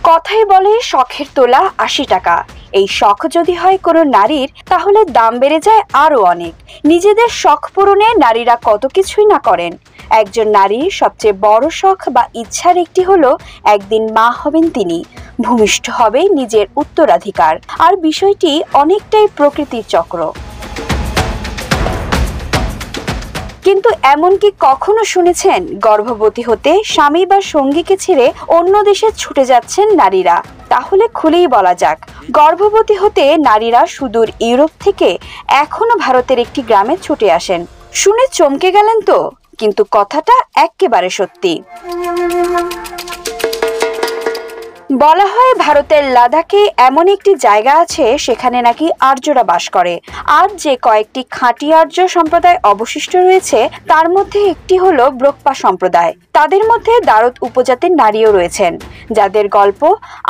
কথাই বলে শখের তোলা ৮০ টাকা। এই শখ যদি হয় কোনো নারীর, তাহলে দাম বেড়ে যায় আরো অনেক। নিজেদের শখ পূরণে নারীরা কত কিছুই না করেন। একজন নারীর সবচেয়ে বড় শখ বা ইচ্ছার একটি হলো একদিন মা হবেন তিনি, ভূমিষ্ঠ হবে নিজের উত্তরাধিকার। আর বিষয়টি অনেকটাই প্রকৃতির চক্র। কিন্তু এমন কি কখনো শুনেছেন গর্ভবতী হতে স্বামী বা সঙ্গীকে ছেড়ে অন্য দেশে ছুটে যাচ্ছেন নারীরা? তাহলে খুলেই বলা যাক, গর্ভবতী হতে নারীরা সুদূর ইউরোপ থেকে এখনো ভারতের একটি গ্রামে ছুটে আসেন। শুনে চমকে গেলেন তো? কিন্তু কথাটা একেবারে সত্যি। বলা হয় ভারতের লাদাখে এমন একটি জায়গা আছে, সেখানে নাকি আর্যরা বাস করে। আর যে কয়েকটি খাঁটি আর্য সম্প্রদায় অবশিষ্ট রয়েছে, তার মধ্যে একটি হলো ব্রোকপা সম্প্রদায়। তাদের মধ্যে দারদ উপজাতির নারীও রয়েছেন, যাদের গল্প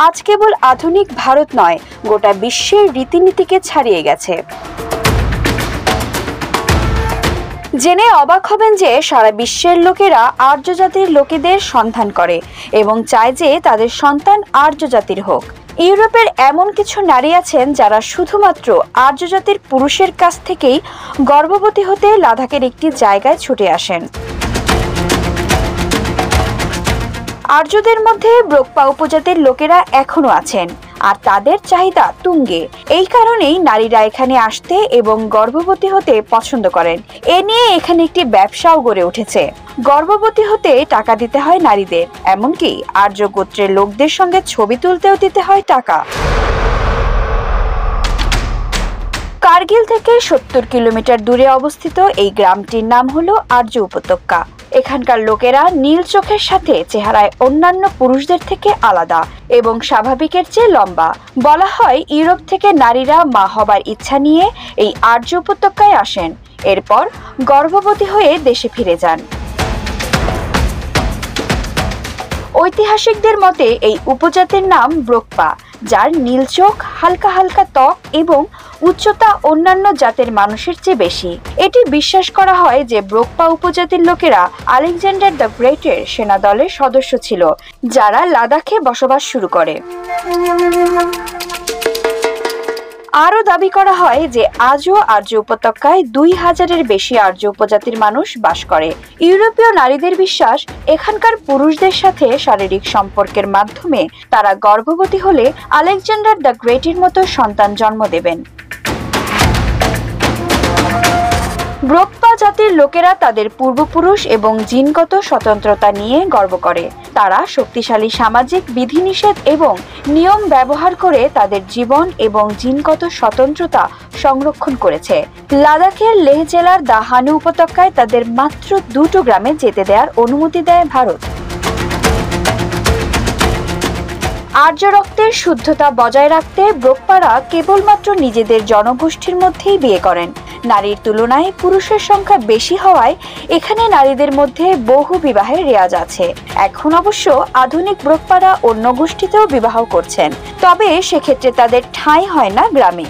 আজ কেবল আধুনিক ভারত নয়, গোটা বিশ্বের রীতিনীতিকে ছাড়িয়ে গেছে। জেনে অবাক হবেন যে সারা বিশ্বের লোকেরা আর্য জাতির লোকেদের সন্ধান করে এবং চায় যে তাদের সন্তান আর্য জাতির হোক। ইউরোপের এমন কিছু নারী আছেন যারা শুধুমাত্র আর্য জাতির পুরুষের কাছ থেকেই গর্ভবতী হতে লাদাখের একটি জায়গায় ছুটে আসেন। আর্যদের মধ্যে ব্রোকপা উপজাতির লোকেরা এখনো আছেন, আর তাদের চাহিদা তুঙ্গে। এই কারণেই নারীরা এখানে আসতে এবং গর্ভবতী হতে পছন্দ করেন। এ নিয়ে এখানে একটি ব্যবসাও গড়ে উঠেছে। গর্ভবতী হতে টাকা দিতে হয় নারীদের, এমনকি আর্য গোত্রের লোকদের সঙ্গে ছবি তুলতেও দিতে হয় টাকা। কার্গিল থেকে ৭০ কিলোমিটার দূরে অবস্থিত এই গ্রামটির নাম হলো আর্য উপত্যকা। এখানকার লোকেরা নীল চোখের সাথে চেহারায় অন্যান্য পুরুষদের থেকে আলাদা এবং স্বাভাবিকের চেয়ে লম্বা। বলা হয় ইউরোপ থেকে নারীরা মা হবার ইচ্ছা নিয়ে এই আর্য উপত্যকায় আসেন, এরপর গর্ভবতী হয়ে দেশে ফিরে যান। ঐতিহাসিকদের মতে এই উপজাতির নাম ব্রোকপা, যার নীল চোখ, হালকা হালকা ত্বক এবং উচ্চতা অন্যান্য জাতের মানুষের চেয়ে বেশি। এটি বিশ্বাস করা হয় যে ব্রোকপা উপজাতির লোকেরা আলেকজান্ডার দ্য গ্রেটের সেনা দলের সদস্য ছিল, যারা লাদাখে বসবাস শুরু করে। আরও দাবি করা হয় যে আজও আর্য উপত্যকায় ২০০০-এর বেশি আর্য উপজাতির মানুষ বাস করে। ইউরোপীয় নারীদের বিশ্বাস, এখানকার পুরুষদের সাথে শারীরিক সম্পর্কের মাধ্যমে তারা গর্ভবতী হলে আলেকজান্ডার দ্য গ্রেটের মতো সন্তান জন্ম দেবেন। ব্রোকপা জাতির লোকেরা তাদের পূর্বপুরুষ এবং জিনগত স্বতন্ত্রতা নিয়ে গর্ব করে। তারা শক্তিশালী সামাজিক বিধিনিষেধ এবং নিয়ম ব্যবহার করে তাদের জীবন এবং জিনগত স্বতন্ত্রতা সংরক্ষণ করেছে। লাদাখের লেহ জেলার দাহানু উপত্যকায় তাদের মাত্র ২টো গ্রামে যেতে দেওয়ার অনুমতি দেয় ভারত। আর্য রক্তের শুদ্ধতা বজায় রাখতে ব্রোকপারা কেবলমাত্র নিজেদের জনগোষ্ঠীর মধ্যেই বিয়ে করেন। নারীর তুলনায় পুরুষের সংখ্যা বেশি হওয়ায় এখানে নারীদের মধ্যে বহু বিবাহের রেওয়াজ আছে। এখন অবশ্য আধুনিক ব্রোকপারা অন্য গোষ্ঠীতেও বিবাহ করছেন, তবে সেক্ষেত্রে তাদের ঠাঁই হয় না গ্রামে।